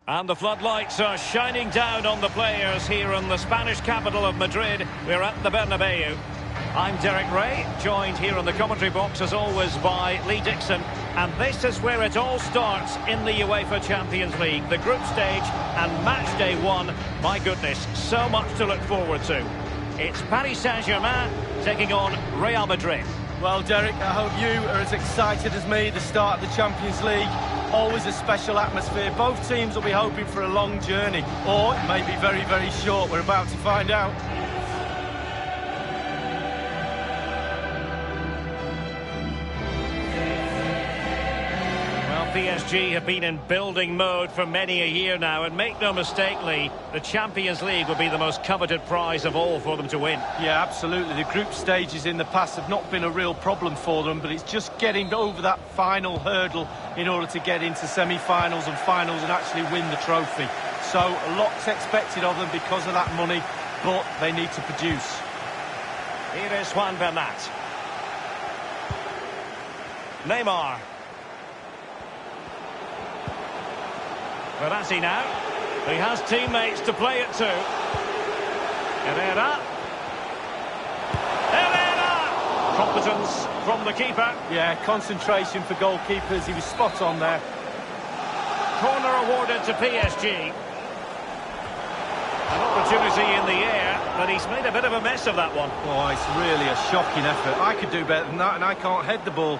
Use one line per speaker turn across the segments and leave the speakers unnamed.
And the floodlights are shining down on the players here in the Spanish capital of Madrid. We're at the Bernabeu. I'm Derek Ray, joined here in the commentary box as always by Lee Dixon. And this is where it all starts in the UEFA Champions League. The group stage and match day one. My goodness, so much to look forward to. It's Paris Saint-Germain taking on Real Madrid.
Well, Derek, I hope you are as excited as me. The start of the Champions League, always a special atmosphere. Both teams will be hoping for a long journey, or it may be very, very short. We're about to find out.
PSG have been in building mode for many a year now, and make no mistake, Lee, the Champions League will be the most coveted prize of all for them to win.
Yeah, absolutely. The group stages in the past have not been a real problem for them, but it's just getting over that final hurdle in order to get into semi-finals and finals and actually win the trophy. So a lot's expected of them because of that money, but they need to produce.
Here is Juan Bernat. Neymar. Verratti now. He has teammates to play it to. Herrera. Competence from the keeper.
Yeah, concentration for goalkeepers. He was spot on there.
Corner awarded to PSG. An opportunity in the air, but he's made a bit of a mess of that one.
Oh, it's really a shocking effort. I could do better than that, and I can't head the ball.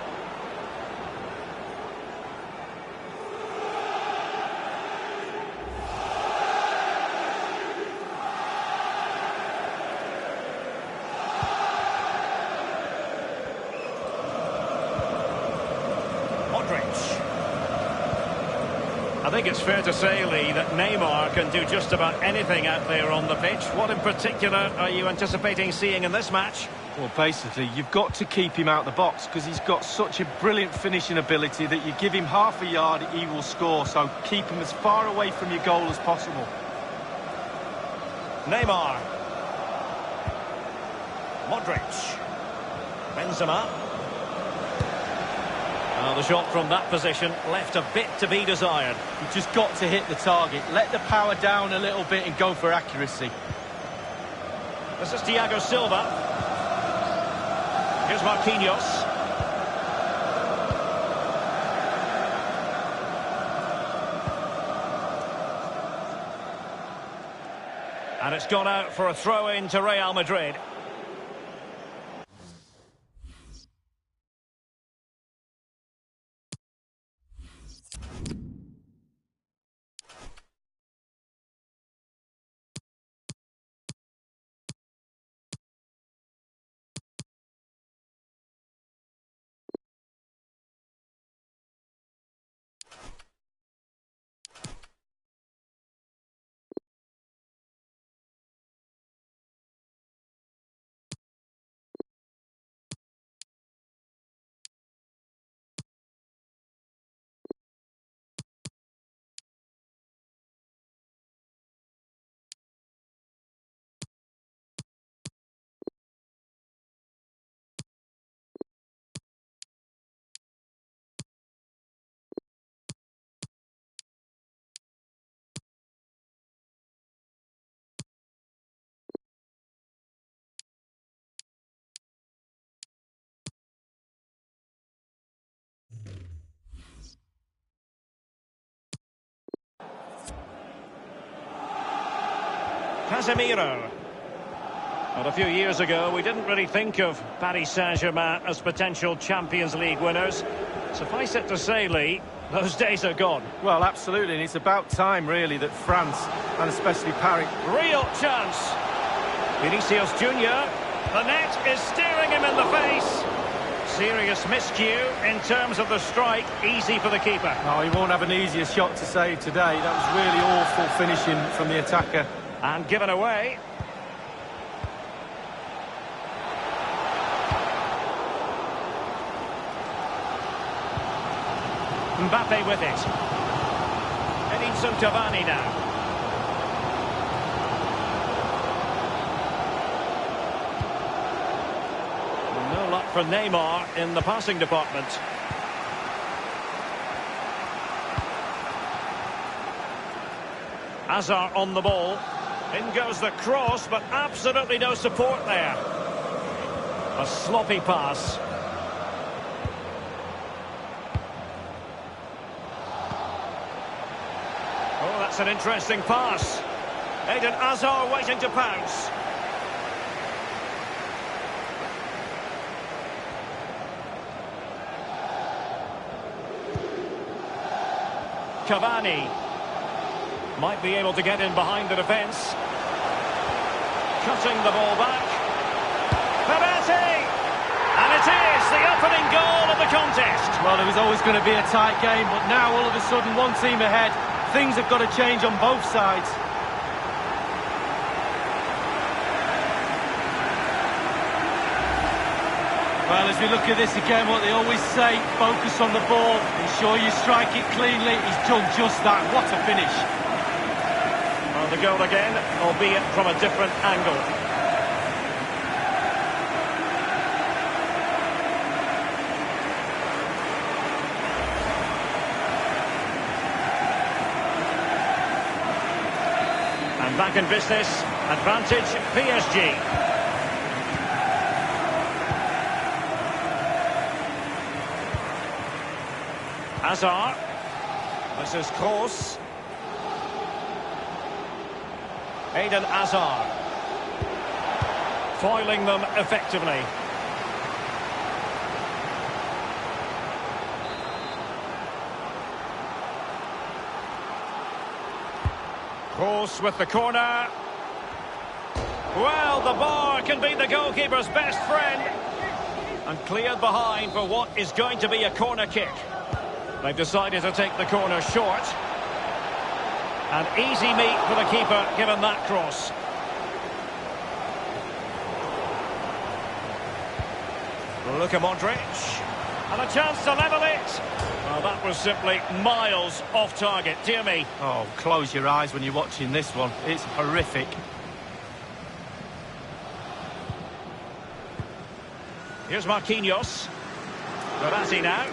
I think it's fair to say, Lee, that Neymar can do just about anything out there on the pitch. What in particular are you anticipating seeing in this match?
Well, basically, you've got to keep him out the box because he's got such a brilliant finishing ability that you give him half a yard, he will score. So keep him as far away from your goal as possible.
Neymar. Modric. Benzema. The shot from that position left a bit to be desired.
You've just got to hit the target. Let the power down a little bit and go for accuracy.
This is Thiago Silva. Here's Marquinhos. And it's gone out for a throw-in to Real Madrid. Casemiro. Well, a few years ago, we didn't really think of Paris Saint-Germain as potential Champions League winners. Suffice it to say, Lee, those days are gone.
Well, absolutely, and it's about time, really, that France, and especially Paris...
Real chance. Vinicius Junior. The net is staring him in the face. Serious miscue in terms of the strike. Easy for the keeper.
No, he won't have an easier shot to save today. That was really awful finishing from the attacker.
And given away. Mbappe with it. Edinson Cavani now. No luck for Neymar in the passing department. Hazard on the ball. In goes the cross, but absolutely no support there. A sloppy pass. Oh, that's an interesting pass. Eden Hazard waiting to pounce. Cavani might be able to get in behind the defence. Cutting the ball back. Pavati! And it is the opening goal of the contest.
Well, it was always going to be a tight game, but now all of a sudden one team ahead. Things have got to change on both sides. Well, as we look at this again, what they always say, focus on the ball, ensure you strike it cleanly. He's done just that. What a finish.
Well, the goal again, albeit from a different angle. And back in business, advantage PSG. Hazard. This is Kroos. Eden Hazard. Foiling them effectively. Kroos with the corner. Well, the bar can be the goalkeeper's best friend. And cleared behind for what is going to be a corner kick. They've decided to take the corner short. An easy meet for the keeper, given that cross. Luka Modric. And a chance to level it. Well, that was simply miles off target. Dear me.
Oh, close your eyes when you're watching this one. It's horrific.
Here's Marquinhos. Verratti now.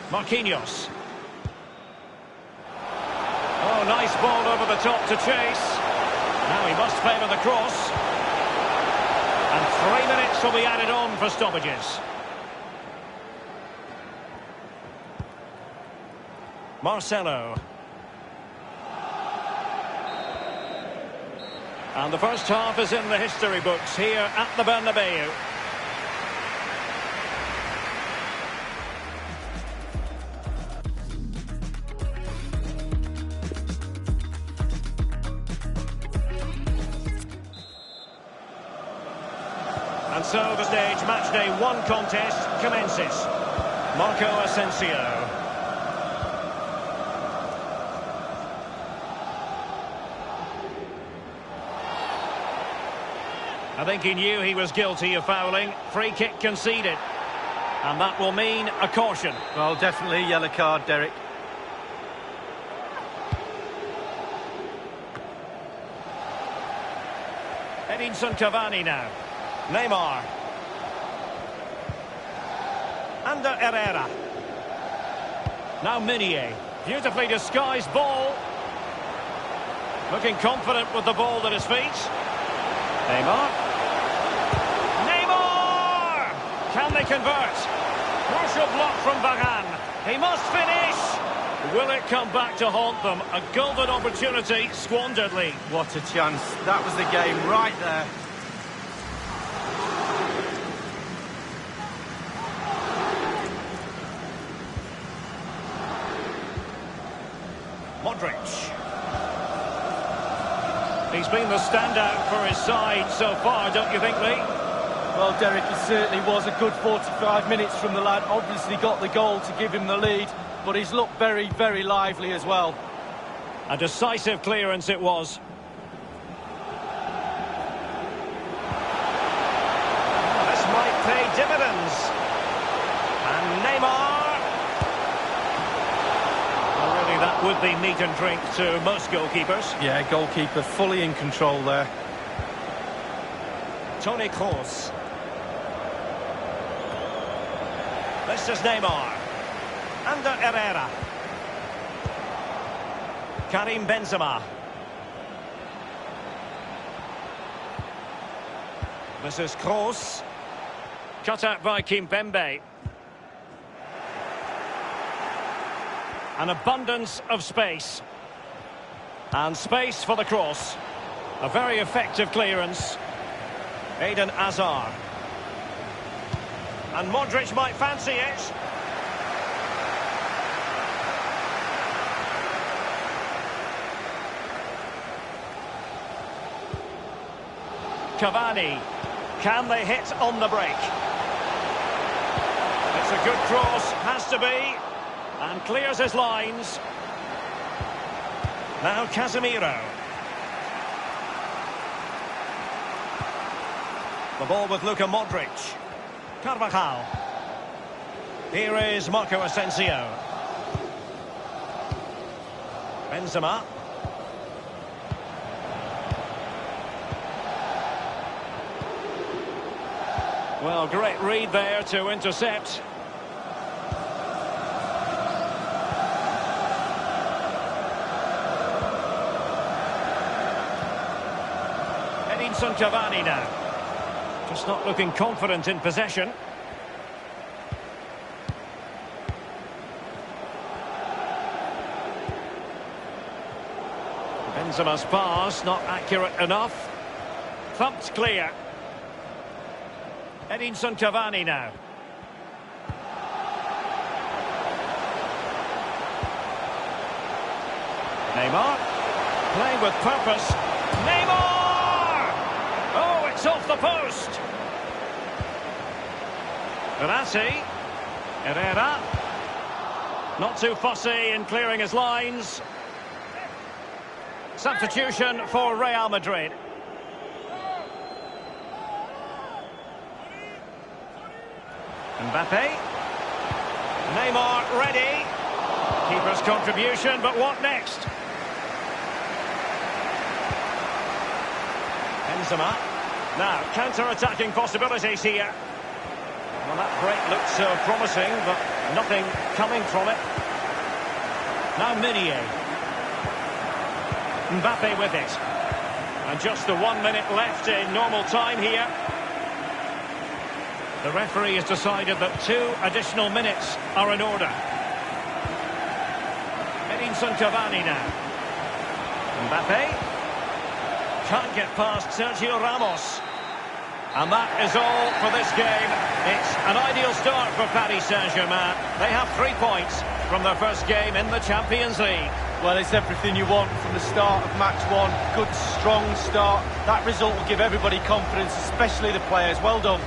Marquinhos. Oh, nice ball over the top to chase. Now he must favour the cross. And 3 minutes will be added on for stoppages. Marcelo. And the first half is in the history books here at the Bernabeu. And so the stage, match day 1 contest commences. Marco Asensio. I think he knew he was guilty of fouling. Free kick conceded. And that will mean a caution.
Well, definitely a yellow card, Derek.
Edinson Cavani now. Neymar. Ander Herrera. Now Meunier. Beautifully disguised ball. Looking confident with the ball at his feet. Neymar. Neymar! Can they convert? Crucial block from Varane. He must finish. Will it come back to haunt them? A golden opportunity squandered, Lee.
What a chance. That was the game right there.
Modric. He's been the standout for his side so far, don't you think, Lee?
Well, Derek, it certainly was a good 45 minutes from the lad. Obviously got the goal to give him the lead, but he's looked very, very lively as well.
A decisive clearance it was. This might pay dividends. And Neymar. Well, really, that would be meat and drink to most goalkeepers.
Yeah, goalkeeper fully in control there.
Toni Kroos. This is Neymar. Ander Herrera. Karim Benzema. This is Kroos. Cut out by Kimpembe. An abundance of space. And space for the cross. A very effective clearance. Eden Hazard. And Modric might fancy it. Cavani. Can they hit on the break? It's a good cross, has to be. And clears his lines. Now Casemiro. The ball with Luka Modric. Carvajal. Here is Marco Asensio. Benzema. Well, great read there to intercept. Edinson Cavani now. Just not looking confident in possession. Benzema's pass, not accurate enough. Thumped clear. Edinson Cavani now. Neymar. Playing with purpose. Neymar! Oh, it's off the post. Verratti. Herrera. Not too fussy in clearing his lines. Substitution for Real Madrid. Mbappe. Neymar ready. Keeper's contribution, but what next? Benzema. Now, counter-attacking possibilities here. Well, that break looked so promising, but nothing coming from it. Now Meunier. Mbappe with it. And just the 1 minute left in normal time here. The referee has decided that 2 additional minutes are in order. Edinson Cavani now. Mbappe. Can't get past Sergio Ramos. And that is all for this game. It's an ideal start for Paris Saint-Germain. They have 3 points from their first game in the Champions League.
Well, it's everything you want from the start of match 1. Good, strong start. That result will give everybody confidence, especially the players. Well done.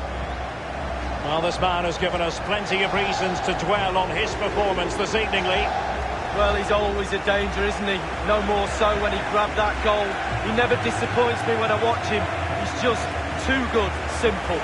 Well, this man has given us plenty of reasons to dwell on his performance this evening, Lee.
Well, he's always a danger, isn't he? No more so when he grabbed that goal. He never disappoints me when I watch him. He's just too good, simple.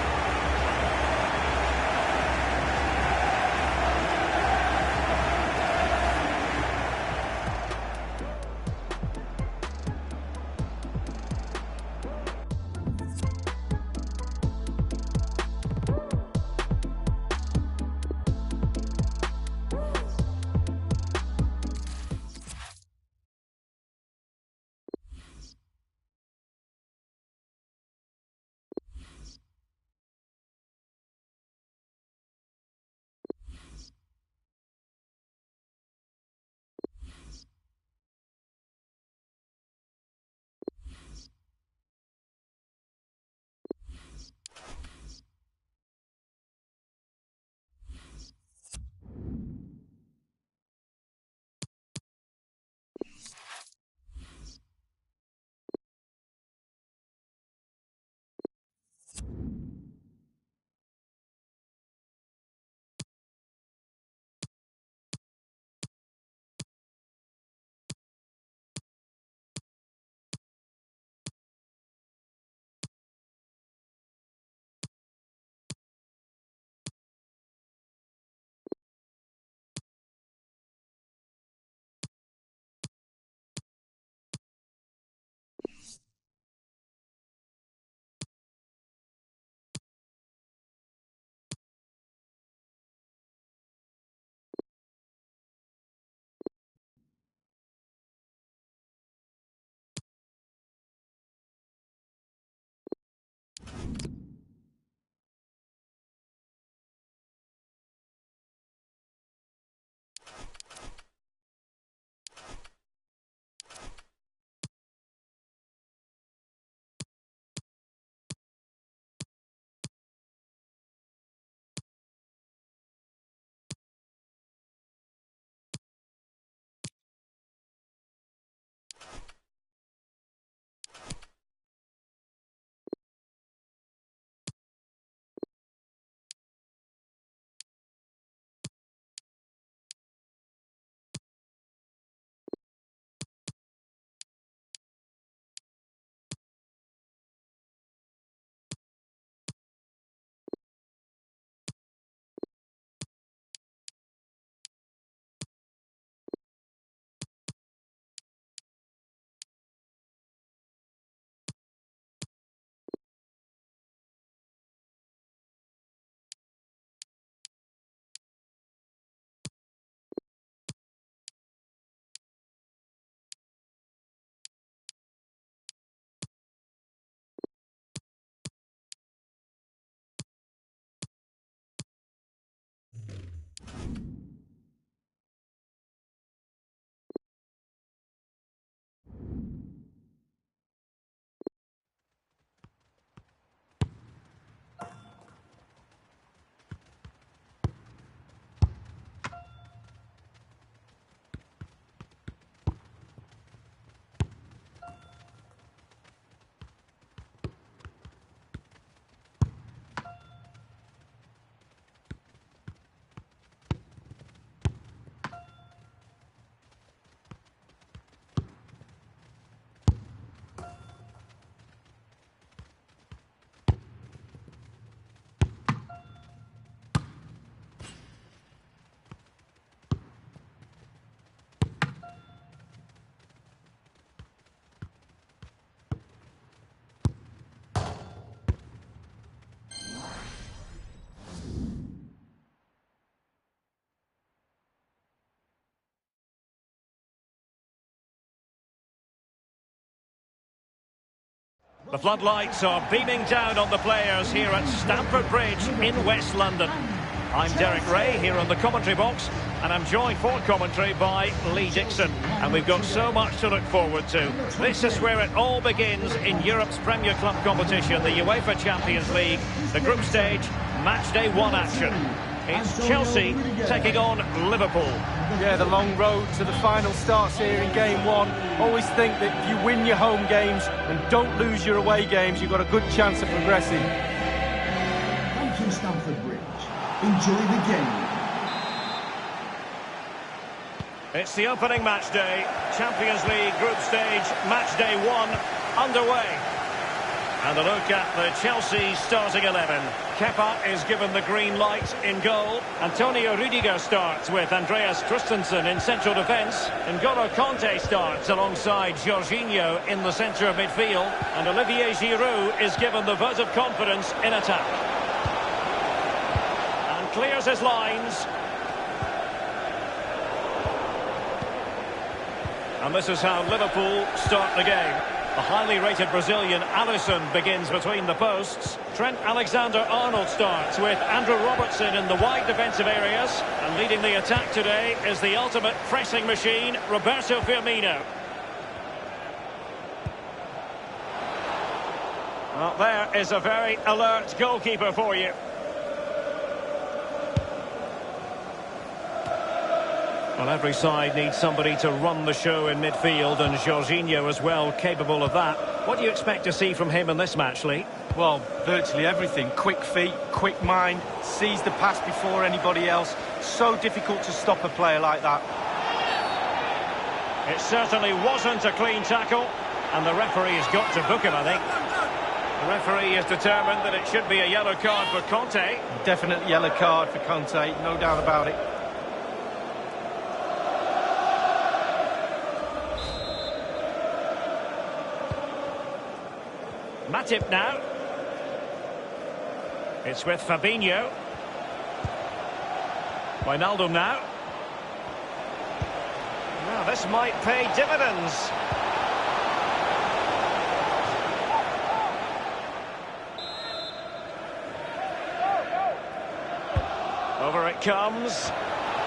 The floodlights are beaming down on the players here at Stamford Bridge in West London. I'm Derek Ray here on the commentary box, and I'm joined for commentary by Lee Dixon. And we've got so much to look forward to. This is where it all begins in Europe's Premier Club competition, the UEFA Champions League, the group stage, match day 1 action. It's Chelsea taking on Liverpool.
Yeah, the long road to the final starts here in game 1. Always think that if you win your home games and don't lose your away games, you've got a good chance of progressing.
Thank you, Stamford Bridge. Enjoy the game.
It's the opening match day. Champions League group stage, match day 1 underway. And a look at the Chelsea starting 11. Kepa is given the green light in goal. Antonio Rudiger starts with Andreas Christensen in central defence. N'Golo Kanté starts alongside Jorginho in the centre of midfield. And Olivier Giroud is given the vote of confidence in attack. And clears his lines. And this is how Liverpool start the game. The highly rated Brazilian Alisson begins between the posts. Trent Alexander-Arnold starts with Andrew Robertson in the wide defensive areas. And leading the attack today is the ultimate pressing machine, Roberto Firmino. Well, there is a very alert goalkeeper for you. Well, every side needs somebody to run the show in midfield, and Jorginho as well, capable of that. What do you expect to see from him in this match, Lee?
Well, virtually everything. Quick feet, quick mind, sees the pass before anybody else. So difficult to stop a player like that.
It certainly wasn't a clean tackle, and the referee has got to book him, I think. The referee is determined that it should be a yellow card for Kanté.
Definite yellow card for Kanté, no doubt about it.
Matip now. It's with Fabinho. Wijnaldum now. Now this might pay dividends. Over it comes.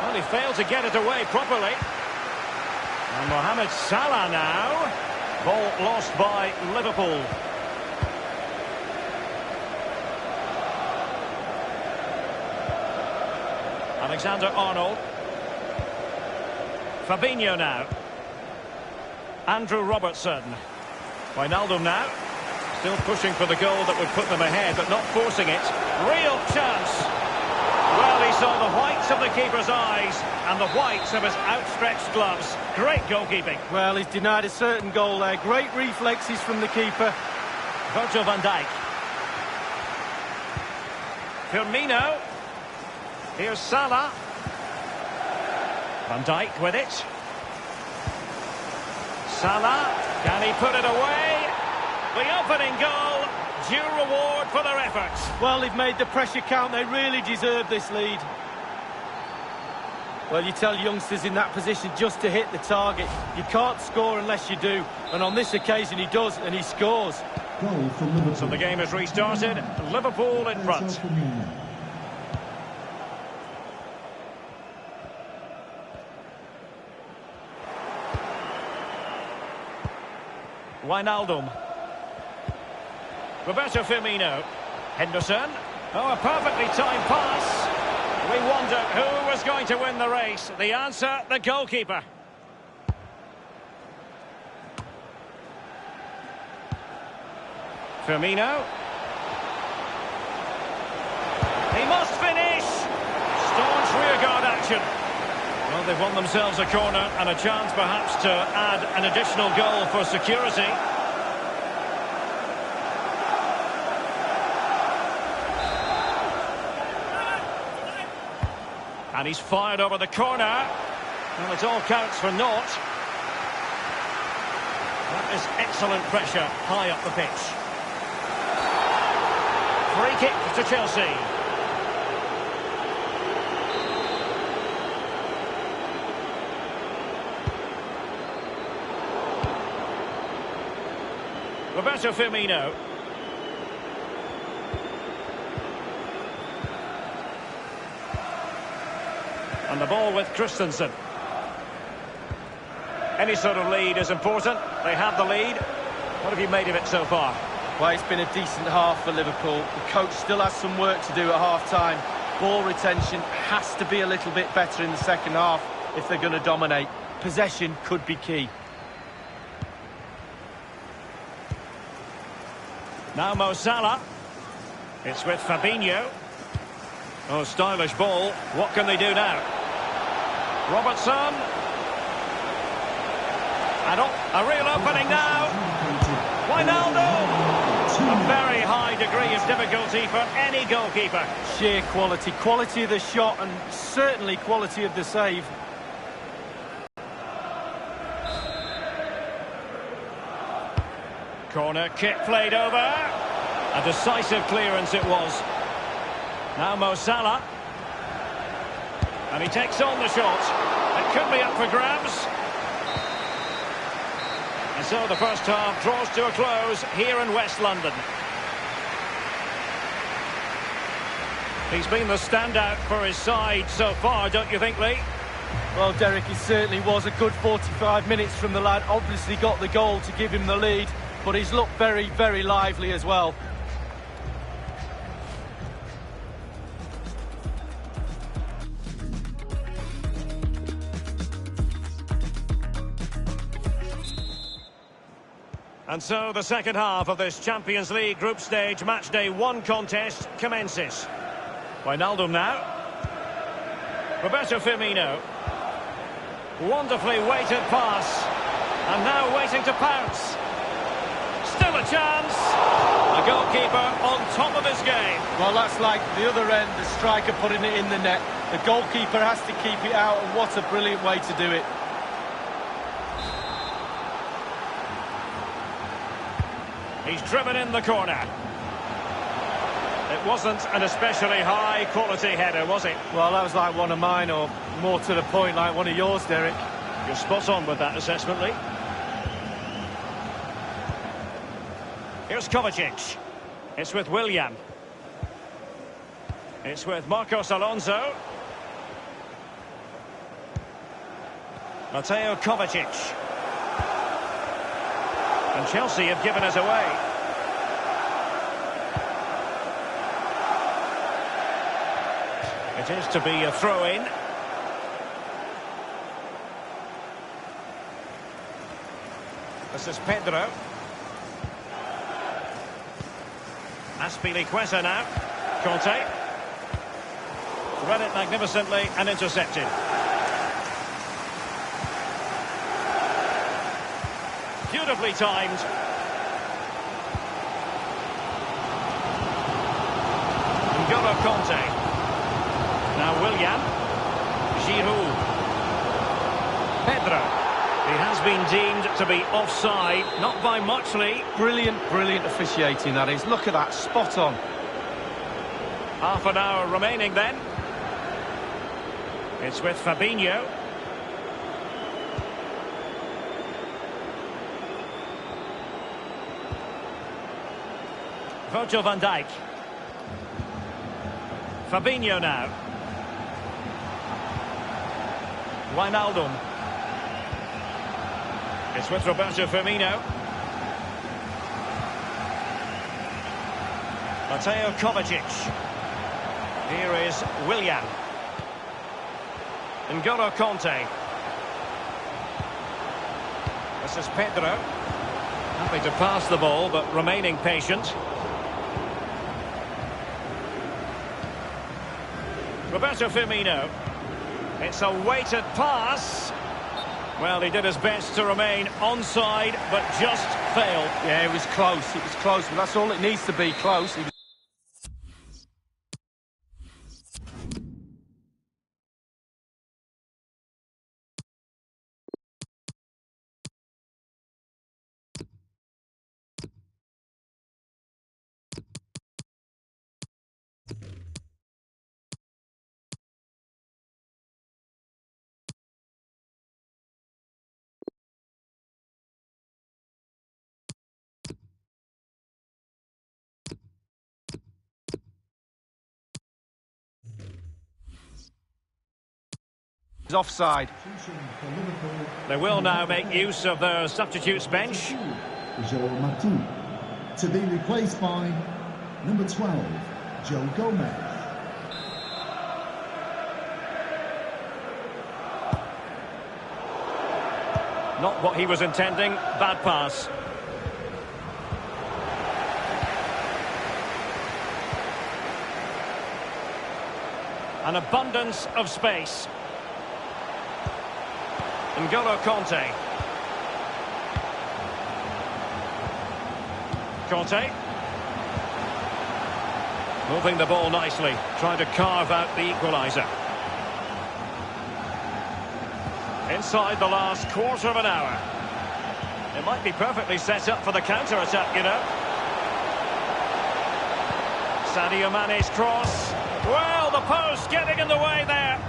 Well, he failed to get it away properly. And Mohamed Salah now. Ball lost by Liverpool. Alexander-Arnold. Fabinho now. Andrew Robertson. Wijnaldum now. Still pushing for the goal that would put them ahead, but not forcing it. Real chance. Well, he saw the whites of the keeper's eyes and the whites of his outstretched gloves. Great goalkeeping.
Well, he's denied a certain goal there. Great reflexes from the keeper.
Virgil van Dijk. Firmino. Here's Salah. Van Dijk with it. Salah. Can he put it away? The opening goal. Due reward for their efforts.
Well, they've made the pressure count. They really deserve this lead. Well, you tell youngsters in that position just to hit the target. You can't score unless you do. And on this occasion he does, and he scores.
Goal from Liverpool.
So the game has restarted. Liverpool in front. Wijnaldum. Roberto Firmino. Henderson. Oh, a perfectly timed pass. We wonder who was going to win the race. The answer, the goalkeeper. Firmino. He must finish. Staunch rearguard action. Well, they've won themselves a corner and a chance perhaps to add an additional goal for security. And he's fired over the corner. Well, it all counts for naught. That is excellent pressure high up the pitch. Free kick to Chelsea. Roberto Firmino. And the ball with Christensen. Any sort of lead is important. They have the lead. What have you made of it so far?
Well, it's been a decent half for Liverpool. The coach still has some work to do at half-time. Ball retention has to be a little bit better in the second half if they're going to dominate. Possession could be key.
Now Mo Salah. It's with Fabinho. Oh, stylish ball. What can they do now? Robertson. And a real opening now. Wijnaldum. A very high degree of difficulty for any goalkeeper.
Sheer quality. Quality of the shot and certainly quality of the save.
Corner kick played over. A decisive clearance it was. Now Mo Salah. And he takes on the shot. It could be up for grabs. And so the first half draws to a close here in West London. He's been the standout for his side so far, don't you think, Lee?
Well, Derek, he certainly was. A good 45 minutes from the lad. Obviously got the goal to give him the lead, but he's looked very, very lively as well.
And so the second half of this Champions League group stage matchday 1 contest commences. Wijnaldum now. Roberto Firmino. Wonderfully weighted pass. And now waiting to pounce. Still a chance. A goalkeeper on top of his game.
Well, that's like the other end, the striker putting it in the net. The goalkeeper has to keep it out, and what a brilliant way to do it.
He's driven in the corner. It wasn't an especially high-quality header, was it?
Well, that was like one of mine, or more to the point, like one of yours, Derek.
You're spot on with that assessment, Lee. Here's Kovacic. It's with Willian. It's with Marcos Alonso. Mateo Kovacic. And Chelsea have given us away. It is to be a throw-in. This is Pedro. Azpilicueta now. Conte. Read it magnificently and intercepted. Beautifully timed. N'Golo Conte. Now Willian. Giroud. Pedro. He has been deemed to be offside, not by much, Lee.
Brilliant, brilliant officiating, that is. Look at that, spot on.
Half an hour remaining then. It's with Fabinho. Virgil van Dijk. Fabinho now. Wijnaldum. It's with Roberto Firmino. Mateo Kovacic. Here is Willian. N'Golo Conte. This is Pedro. Happy to pass the ball, but remaining patient. Roberto Firmino. It's a weighted pass. Well, he did his best to remain onside, but just failed.
Yeah, it was close, but that's all it needs to be, close. He's offside.
They will now make use of their substitutes bench.
Martin. To be replaced by number 12, Joe Gomez.
Not what he was intending. Bad pass. An abundance of space. N'Golo Kanté. Kanté. Moving the ball nicely, trying to carve out the equaliser. Inside the last quarter of an hour. It might be perfectly set up for the counter-attack, you know. Sadio Mane's cross. Well, the post getting in the way there.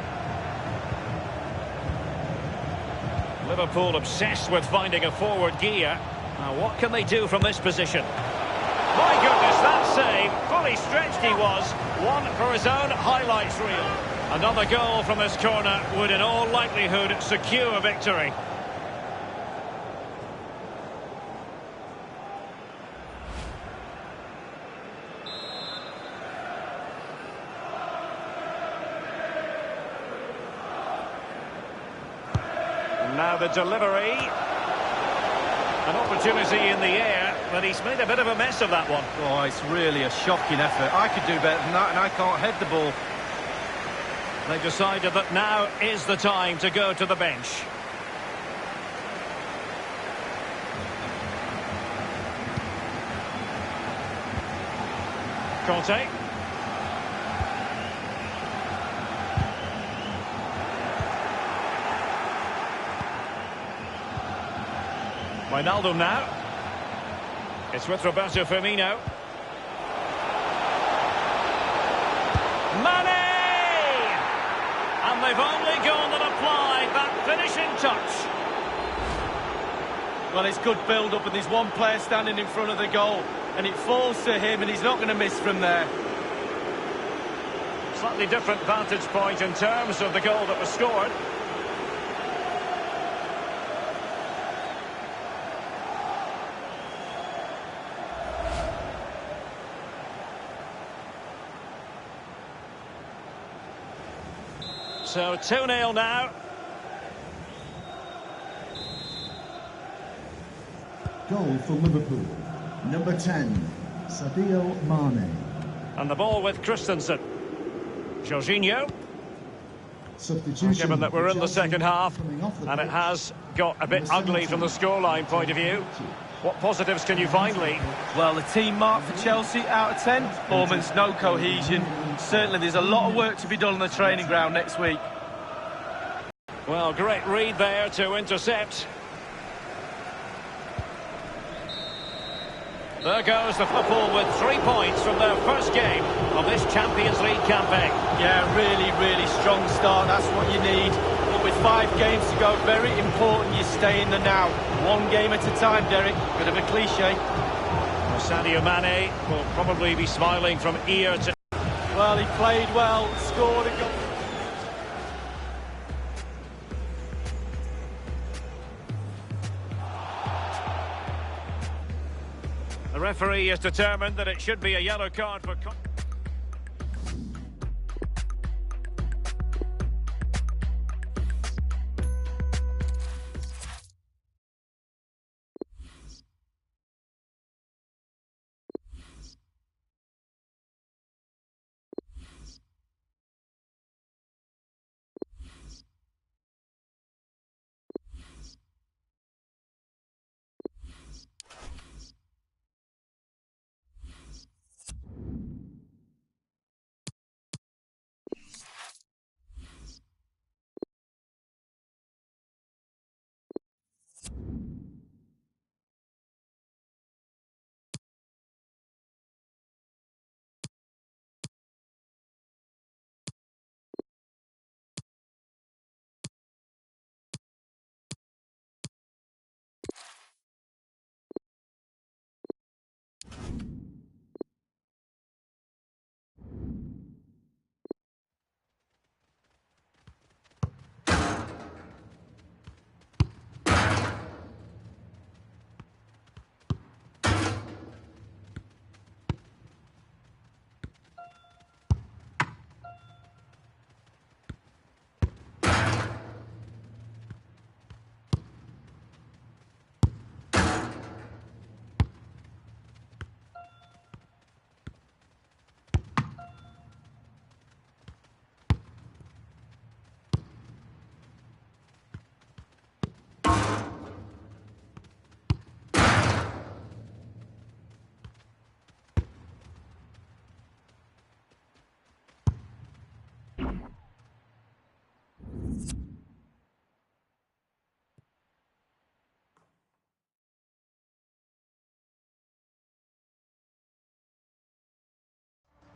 Liverpool obsessed with finding a forward gear. Now, what can they do from this position? My goodness, that save. Fully stretched he was. One for his own highlights reel. Another goal from this corner would in all likelihood secure victory. And now the delivery. An opportunity in the air, but he's made a bit of a mess of that one.
Oh, it's really a shocking effort. I could do better than that, and I can't head the ball.
They've decided that now is the time to go to the bench. Kanté. Wijnaldum now. It's with Roberto Firmino. Mane! And they've only gone and applied that finishing touch.
Well, it's good build-up, and there's one player standing in front of the goal, and it falls to him, and he's not going to miss from there.
Slightly different vantage point in terms of the goal that was scored. So 2-0 now.
Goal for Liverpool. Number 10, Sadio Mane.
And the ball with Christensen. Jorginho.
Substitution.
Given that we're in the second half, and it has got a bit ugly from the scoreline point of view. What positives can you find, Lee?
Well, the team mark for Chelsea out of 10. Performance, no cohesion. Certainly there's a lot of work to be done on the training ground next week.
Well, great read there to intercept. There goes the Liverpool with 3 points from their first game of this Champions League campaign.
Yeah, really strong start. That's what you need. But with 5 games to go, very important you stay in the now. One game at a time, Derek. Bit of a cliche.
Well, Sadio Mane will probably be smiling from ear to...
Well, he played well, scored a goal.
The referee is determined that it should be a yellow card for...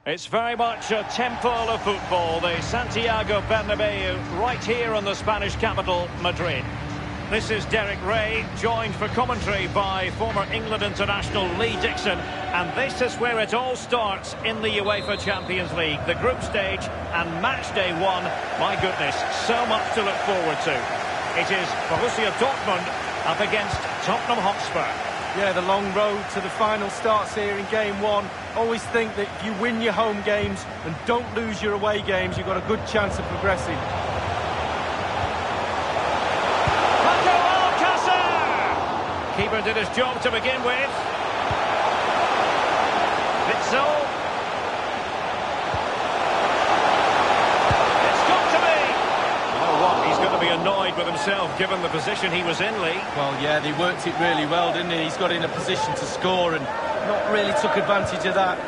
It's very much a temple of football, the Santiago Bernabeu, right here in the Spanish capital, Madrid. This is Derek Ray, joined for commentary by former England international Lee Dixon. And this is where it all starts in the UEFA Champions League. The group stage and match day one. My goodness, so much to look forward to. It is Borussia Dortmund up against Tottenham Hotspur.
Yeah, the long road to the final starts here in game one. Always think that if you win your home games and don't lose your away games, you've got a good chance of progressing.
Keeper did his job to begin with. Witsel. It's got to be. You know what? He's going to be annoyed with himself given the position he was in, Lee.
Well, yeah, they worked it really well, didn't he? He's got in a position to score and not really took advantage of that.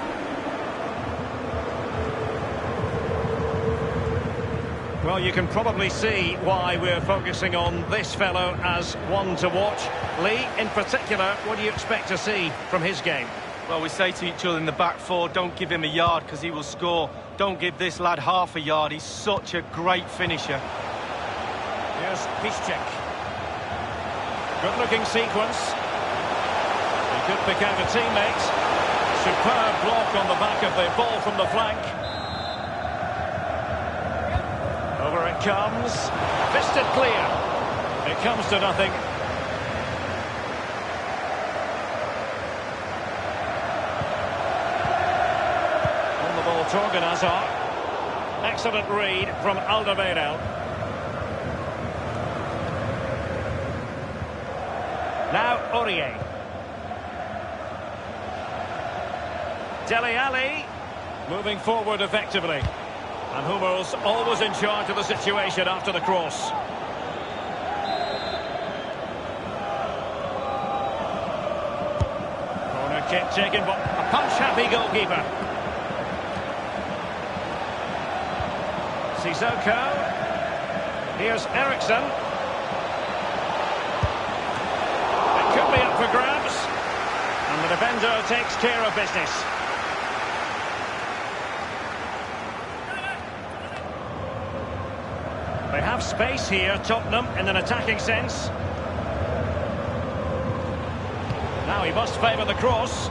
Well, you can probably see why we're focusing on this fellow as one to watch. Lee, in particular, what do you expect to see from his game?
Well, we say to each other in the back four, don't give him a yard because he will score. Don't give this lad half a yard. He's such a great finisher.
Here's Piszczek. Good-looking sequence. He could pick out a teammate. Superb block on the back of the ball from the flank. Over it comes. Fisted clear. It comes to nothing. On the ball, Torgan Hazard. Excellent read from Alderweireld. Now Aurier. Dele Alli moving forward effectively. And Hummels always in charge of the situation after the cross. Corner kick taken by a punch-happy goalkeeper. Sissoko. Here's Eriksson. It could be up for grabs. And the defender takes care of business. They have space here, Tottenham, in an attacking sense. Now he must favour the cross.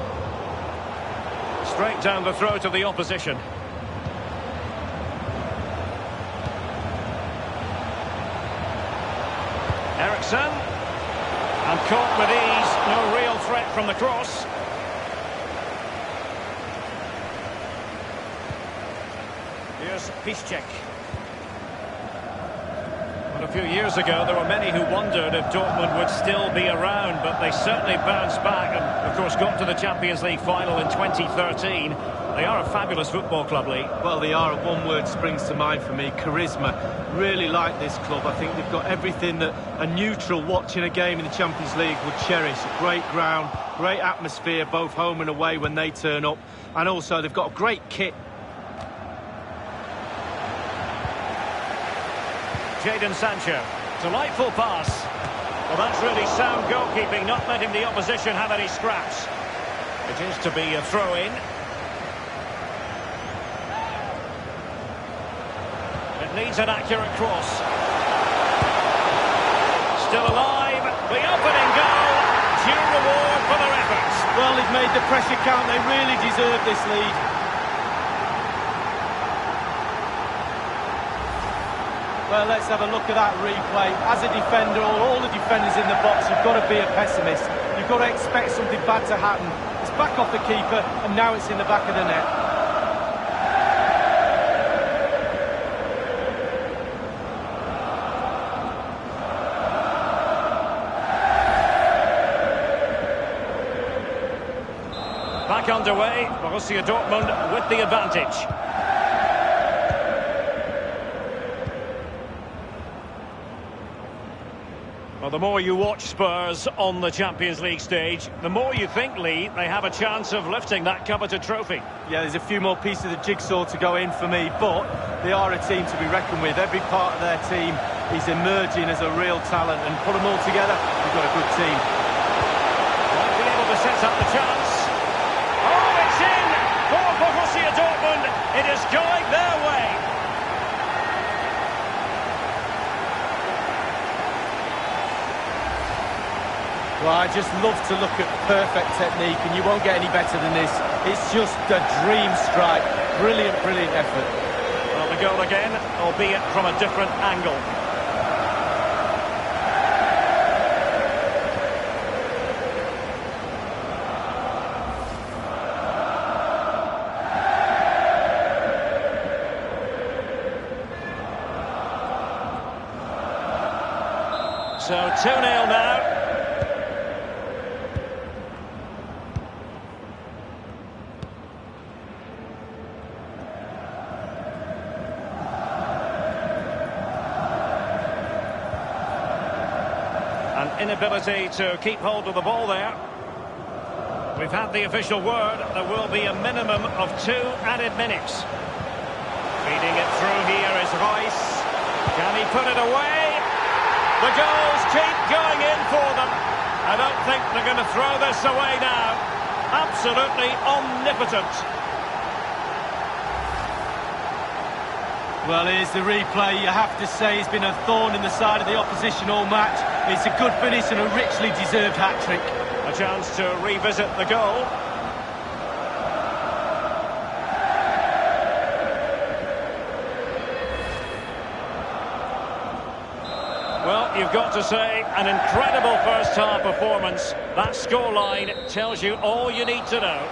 Straight down the throat of the opposition. Eriksson. And caught with ease. No real threat from the cross. Here's Piszczek. A few years ago, there were many who wondered if Dortmund would still be around, but they certainly bounced back and, of course, got to the Champions League final in 2013. They are a fabulous football club, Lee.
Well, they are. One word springs to mind for me, charisma. Really like this club. I think they've got everything that a neutral watching a game in the Champions League would cherish. A great ground, great atmosphere, both home and away when they turn up. And also, they've got a great kit.
Jadon Sancho. Delightful pass. Well, that's really sound goalkeeping, not letting the opposition have any scraps. It is to be a throw-in. It needs an accurate cross. Still alive. The opening goal. Due reward for their efforts.
Well, they've made the pressure count. They really deserve this lead. Well, let's have a look at that replay. As a defender, all the defenders in the box, you've got to be a pessimist. You've got to expect something bad to happen. It's back off the keeper, and now it's in the back of the net.
Back underway, Borussia Dortmund with the advantage. Well, the more you watch Spurs on the Champions League stage, the more you think, Lee, they have a chance of lifting that coveted trophy.
Yeah, there's a few more pieces of the jigsaw to go in for me, but they are a team to be reckoned with. Every part of their team is emerging as a real talent, and put them all together, we've got a good team.
Won't be able to set up the chance. Oh, it's in for Borussia Dortmund,
Well, I just love to look at perfect technique, and you won't get any better than this. It's just a dream strike. Brilliant, brilliant effort.
Well, the goal again, albeit from a different angle. So 2-0 now. An inability to keep hold of the ball there. We've had the official word. There will be a minimum of 2 added minutes. Feeding it through here is Rice. Can he put it away? The goals keep going in for them. I don't think they're going to throw this away now. Absolutely omnipotent.
Well, here's the replay. You have to say he's been a thorn in the side of the opposition all match. It's a good finish and a richly deserved hat-trick.
A chance to revisit the goal. Well, you've got to say, an incredible first-half performance. That scoreline tells you all you need to know.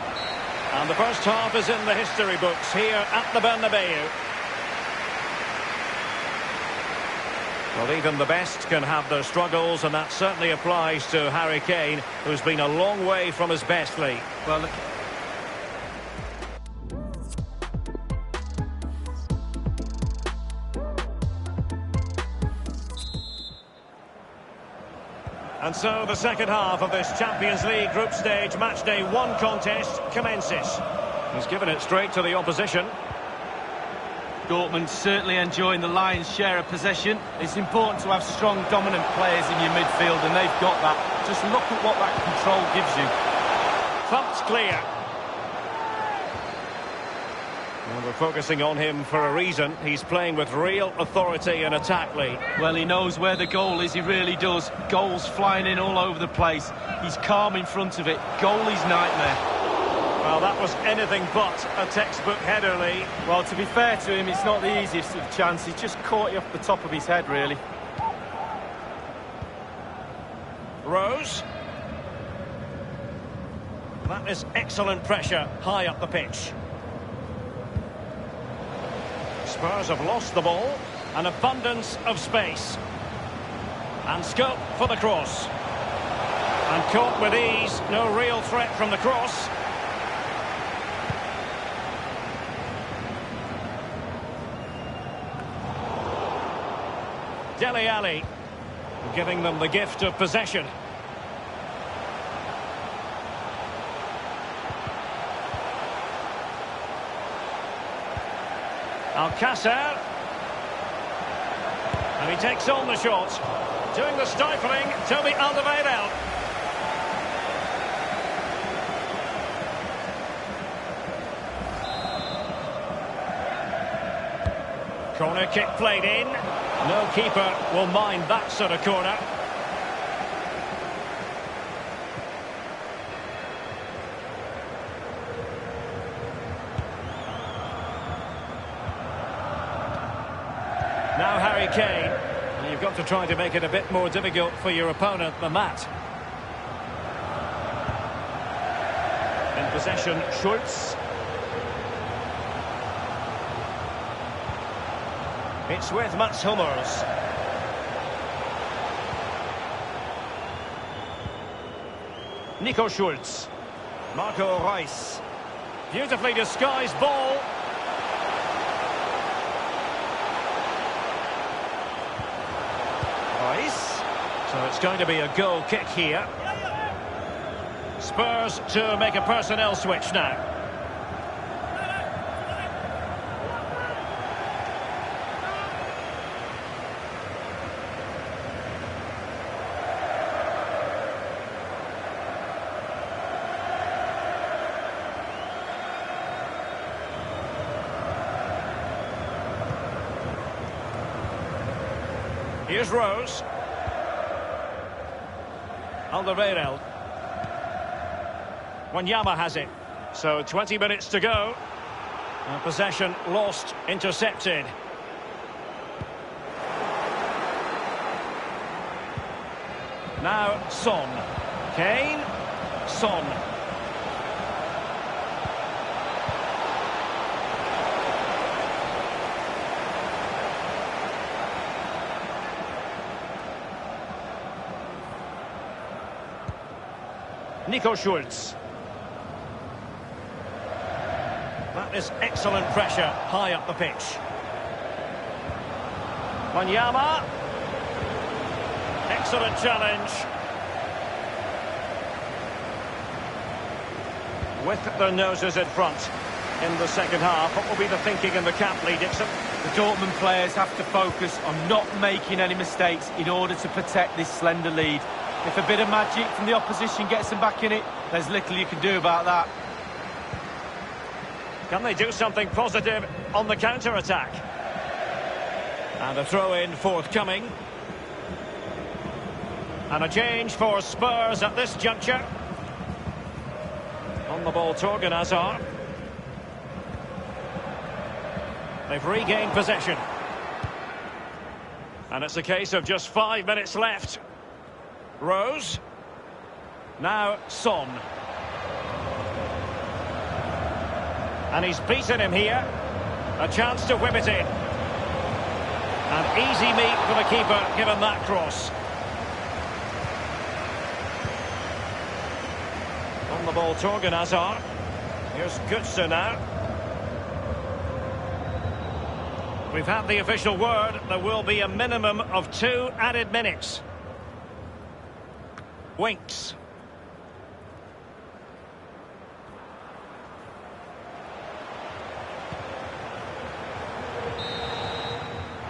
And the first half is in the history books here at the Bernabeu. Well, even the best can have their struggles, and that certainly applies to Harry Kane, who's been a long way from his best league.
Well, look.
And so the second half of this Champions League group stage matchday 1 contest commences. He's given it straight to the opposition.
Dortmund certainly enjoying the lion's share of possession. It's important to have strong, dominant players in your midfield, and they've got that. Just look at what that control gives you.
Thumped clear. Well, we're focusing on him for a reason. He's playing with real authority and attack lead.
Well, he knows where the goal is, he really does. Goals flying in all over the place. He's calm in front of it. Goalie's nightmare.
Well, that was anything but a textbook header, Lee.
Well, to be fair to him, it's not the easiest of chances. He just caught you off the top of his head, really.
Rose. That is excellent pressure high up the pitch. Spurs have lost the ball. An abundance of space. And scope for the cross. And caught with ease. No real threat from the cross. Dele Alli, giving them the gift of possession. Alcácer. And he takes on the shot. Doing the stifling, Toby Alderweireld. Corner kick played in. No keeper will mind that sort of corner. Now Harry Kane. And you've got to try to make it a bit more difficult for your opponent than that. In possession, Schultz. It's with Mats Hummels. Nico Schultz. Marco Reus. Beautifully disguised ball. Reus. So it's going to be a goal kick here. Spurs to make a personnel switch now. Here's Rose. Alderweireld. Wanyama has it. So 20 minutes to go. Possession lost, intercepted. Now Son. Kane. Son. Nico Schulz. That is excellent pressure high up the pitch. Wanyama. Excellent challenge. With their noses in front in the second half. What will be the thinking in the camp, Lee Dixon?
The Dortmund players have to focus on not making any mistakes in order to protect this slender lead. If a bit of magic from the opposition gets them back in it, there's little you can do about that.
Can they do something positive on the counter-attack? And a throw-in forthcoming. And a change for Spurs at this juncture. On the ball, Torgan Hazard. They've regained possession. And it's a case of just 5 minutes left. Rose. Now Son. And he's beaten him here. A chance to whip it in. An easy meet for the keeper, given that cross. On the ball, Torgan Hazard. Here's Götze now. We've had the official word. There will be a minimum of 2 added minutes. Winks.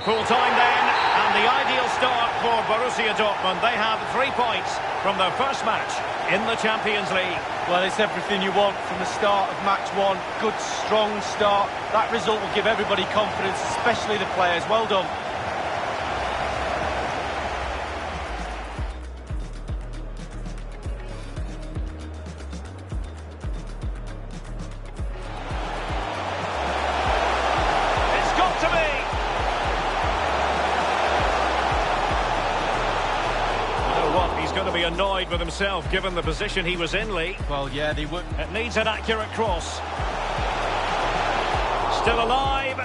Full time then, and the ideal start for Borussia Dortmund. They have 3 points from their first match in the Champions League.
Well, it's everything you want from the start of match 1. Good, strong start. That result will give everybody confidence, especially the players. Well done.
Going to be annoyed with himself given the position he was in, Lee.
Well, yeah, they would.
It needs an accurate cross. Still alive.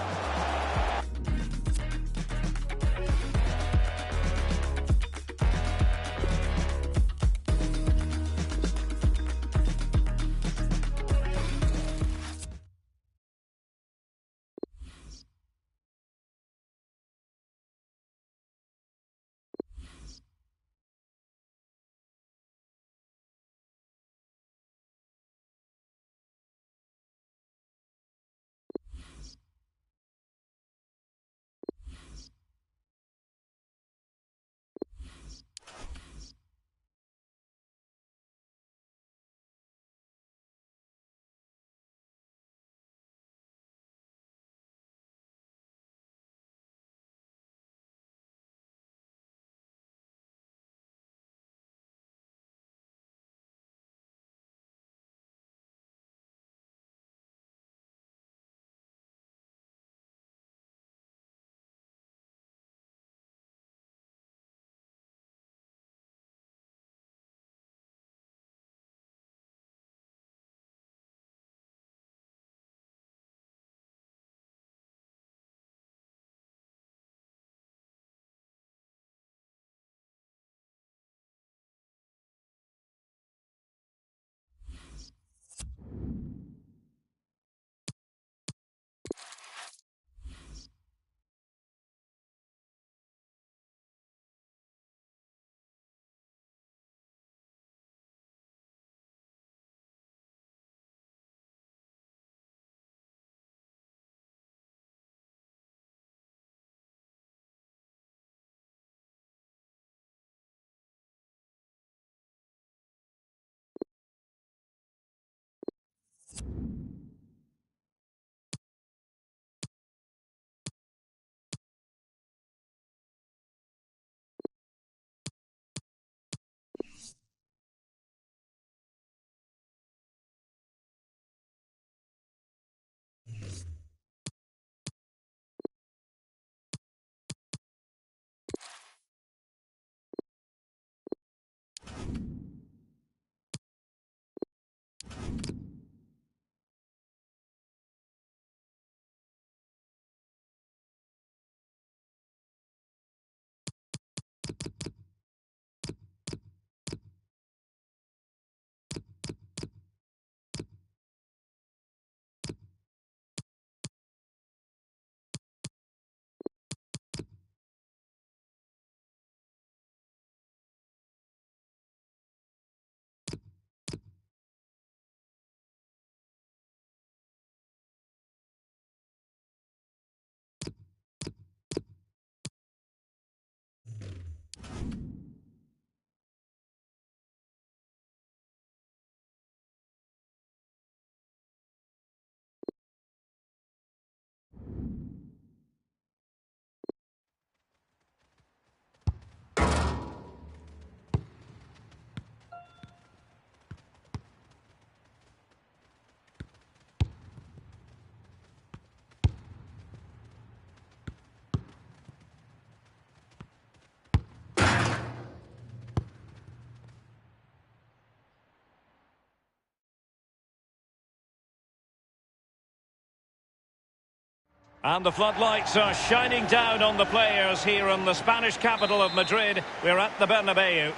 And the floodlights are shining down on the players here in the Spanish capital of Madrid. We're at the Bernabeu.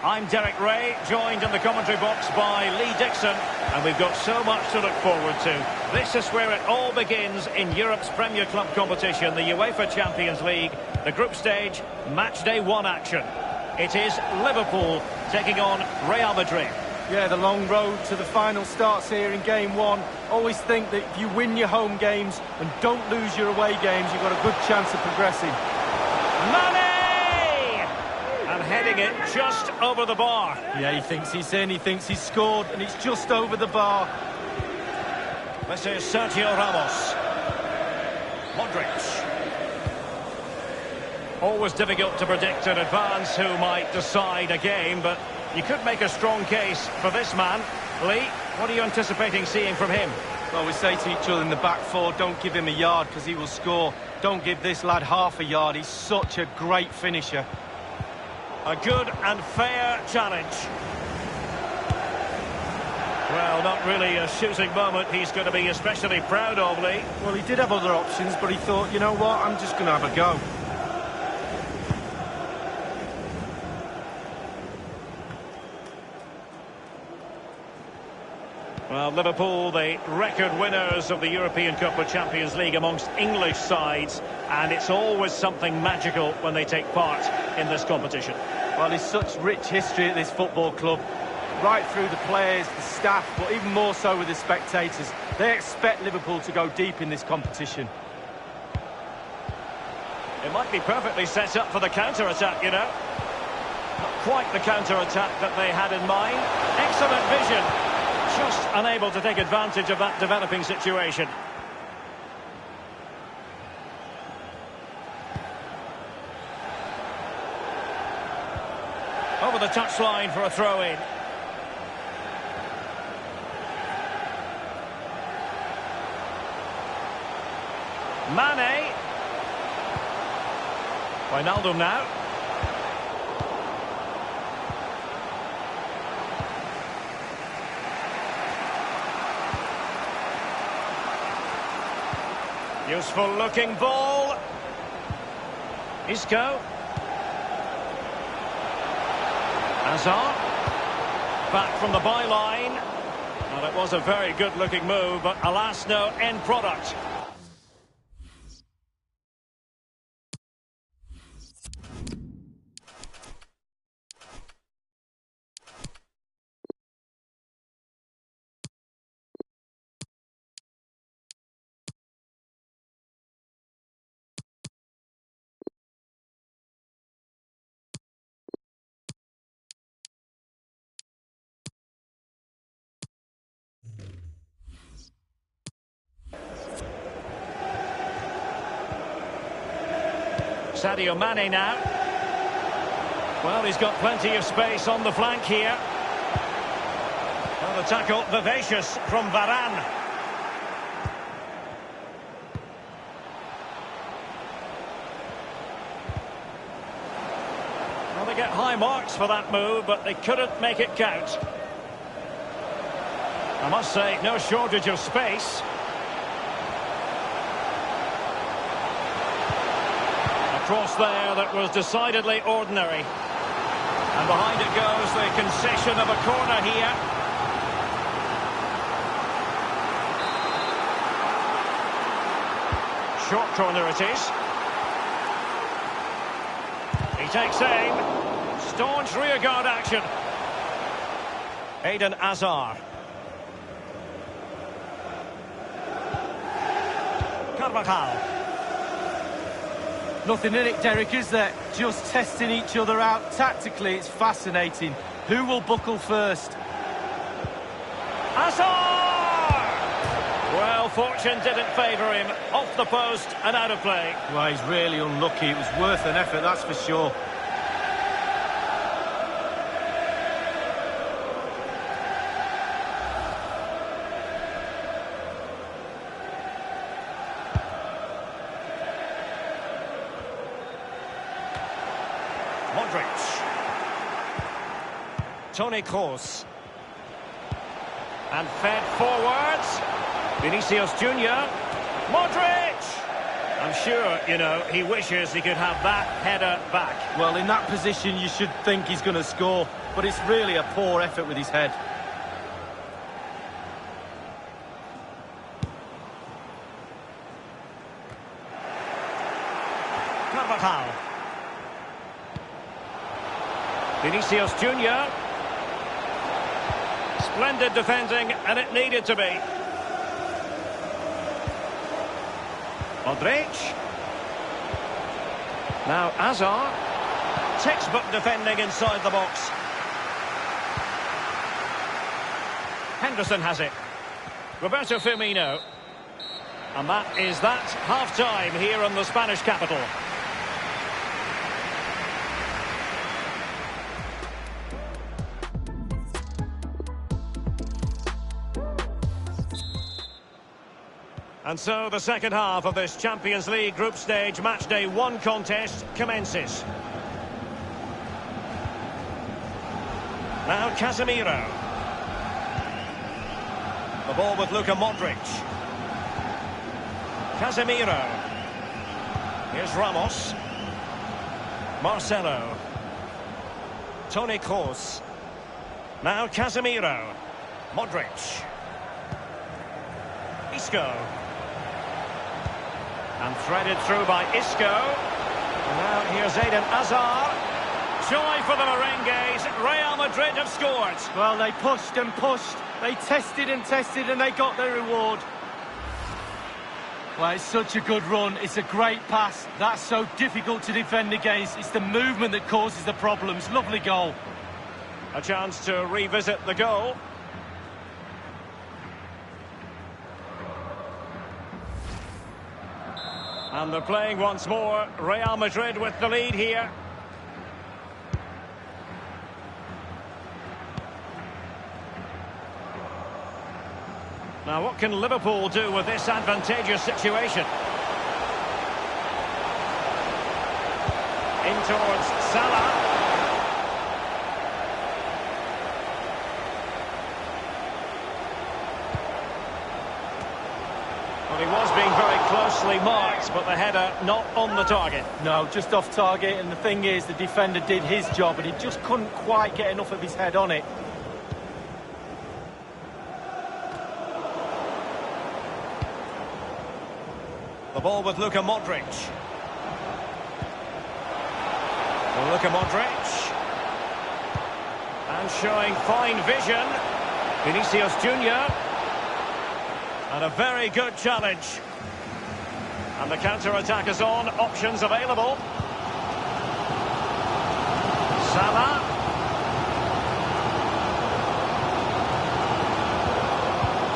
I'm Derek Ray, joined in the commentary box by Lee Dixon, and we've got so much to look forward to. This is where it all begins in Europe's Premier Club competition, the UEFA Champions League, the group stage, match day 1 action. It is Liverpool taking on Real Madrid.
Yeah, the long road to the final starts here in game 1. Always think that if you win your home games and don't lose your away games, you've got a good chance of progressing.
Mane! And heading it just over the bar.
Yeah, he thinks he's in, he thinks he's scored, and it's just over the bar.
This is Sergio Ramos. Modric. Always difficult to predict in advance who might decide a game, but you could make a strong case for this man. Lee, what are you anticipating seeing from him?
Well, we say to each other in the back four, don't give him a yard because he will score. Don't give this lad half a yard. He's such a great finisher.
A good and fair challenge. Well, not really a shooting moment he's going to be especially proud of, Lee.
Well, he did have other options, but he thought, you know what, I'm just going to have a go.
Well, Liverpool, the record winners of the European Cup of Champions League amongst English sides, and it's always something magical when they take part in this competition.
Well, there's such rich history at this football club, right through the players, the staff, but even more so with the spectators. They expect Liverpool to go deep in this competition.
It might be perfectly set up for the counter-attack, you know. Not quite the counter-attack that they had in mind. Excellent vision. Just unable to take advantage of that developing situation. Over the touchline for a throw-in. Mane. Wijnaldum now. Useful looking ball. Isco. Hazard. Back from the byline. Well, it was a very good looking move, but alas, no end product. Sadio Mane now. Well, he's got plenty of space on the flank here. Well, the tackle vivacious from Varane. Well, they get high marks for that move, but they couldn't make it count. I must say, no shortage of space. cross there that was decidedly ordinary. And behind it goes the concession of a corner here. Short corner it is. He takes aim. Staunch rearguard action. Eden Hazard. Carvajal.
Nothing in it, Derek, is there? Just testing each other out tactically. It's fascinating. Who will buckle first?
Hazard! Well, fortune didn't favour him. Off the post and out of play.
Well, he's really unlucky. It was worth an effort, that's for sure.
Modric. Toni Kroos. And fed forwards. Vinicius Junior. Modric! I'm sure, you know, he wishes he could have that header back.
Well, in that position, you should think he's going to score, but it's really a poor effort with his head.
Carvajal. Vinicius Junior. Splendid defending, and it needed to be. Modric. Now Hazard. Textbook defending inside the box. Henderson has it. Roberto Firmino. And that is that. Half-time here in the Spanish capital. And so the second half of this Champions League group stage matchday 1 contest commences. Now Casemiro. The ball with Luka Modric. Casemiro. Here's Ramos. Marcelo. Toni Kroos. Now Casemiro. Modric. Isco. And threaded through by Isco. And now here's Eden Hazard. Joy for the Merengues. Real Madrid have scored.
Well, they pushed and pushed. They tested and tested, and they got their reward. Well, it's such a good run. It's a great pass. That's so difficult to defend against. It's the movement that causes the problems. Lovely goal.
A chance to revisit the goal. And they're playing once more. Real Madrid with the lead here. Now, what can Liverpool do with this advantageous situation? In towards Salah. Well, he was being very closely marked, but the header not on the target.
No, just off target, and the thing is, the defender did his job, and he just couldn't quite get enough of his head on it.
The ball with Luka Modric. Luka Modric. And showing fine vision. Vinicius Junior. And a very good challenge. And the counter-attack is on. Options available. Salah.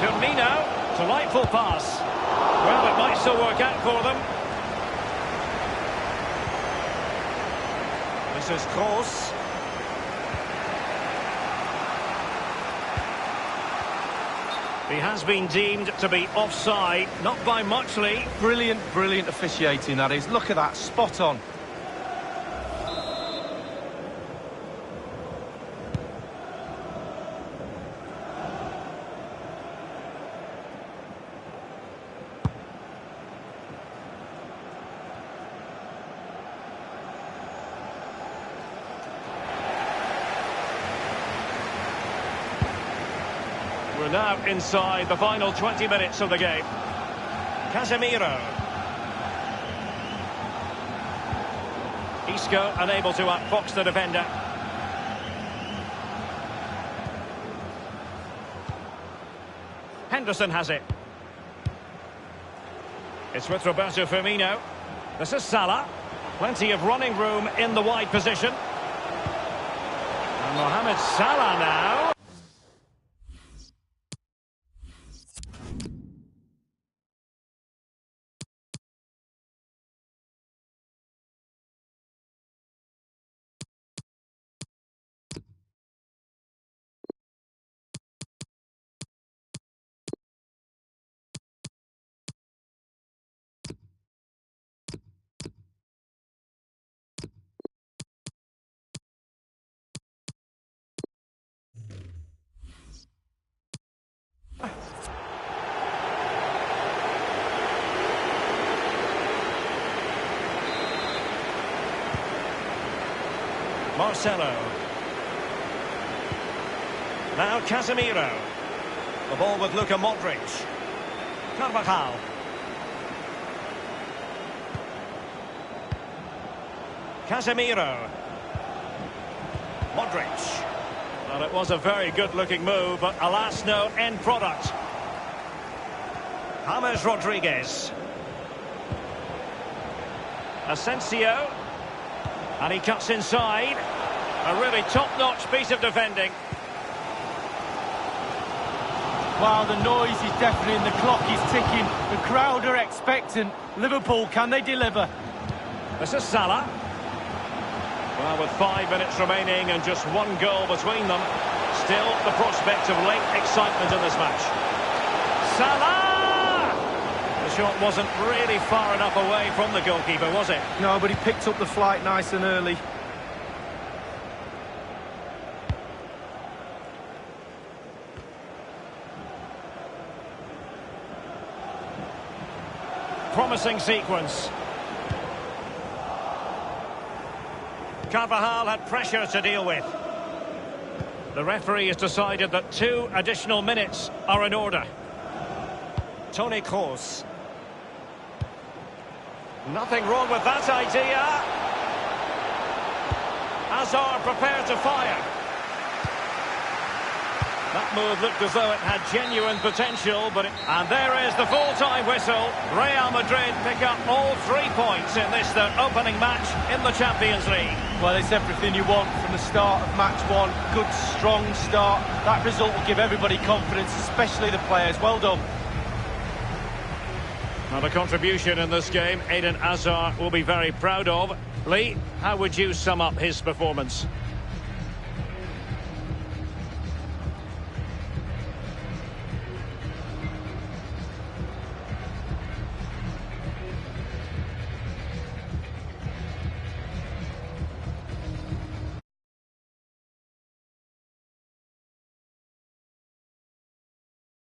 Firmino. Delightful pass. Well, it might still work out for them. This is Kroos. He has been deemed to be offside, not by much, Lee.
Brilliant, brilliant officiating, that is. Look at that, spot on.
We're now inside the final 20 minutes of the game. Casemiro. Isco unable to outfox the defender. Henderson has it. It's with Roberto Firmino. This is Salah. Plenty of running room in the wide position. And Mohamed Salah now. Marcelo. Now Casemiro. The ball with Luka Modric. Carvajal. Casemiro. Modric. Well, it was a very good-looking move, but alas, no end product. James Rodriguez. Asensio. And he cuts inside. A really top-notch piece of defending.
Wow, the noise is deafening, the clock is ticking. The crowd are expectant. Liverpool, can they deliver?
This is Salah. Well, with 5 minutes remaining and just one goal between them, still the prospect of late excitement in this match. Salah! The shot wasn't really far enough away from the goalkeeper, was it?
No, but he picked up the flight nice and early.
Promising sequence. Carvajal had pressure to deal with. The referee has decided that 2 additional minutes are in order. Toni Kroos. Nothing wrong with that idea. Hazard prepared to fire. That move looked as though it had genuine potential, but and there is the full-time whistle. Real Madrid pick up all 3 points in this, their opening match in the Champions League.
Well, it's everything you want from the start of match 1. Good, strong start. That result will give everybody confidence, especially the players. Well done.
Now, the contribution in this game, Eden Hazard will be very proud of. Lee, how would you sum up his performance?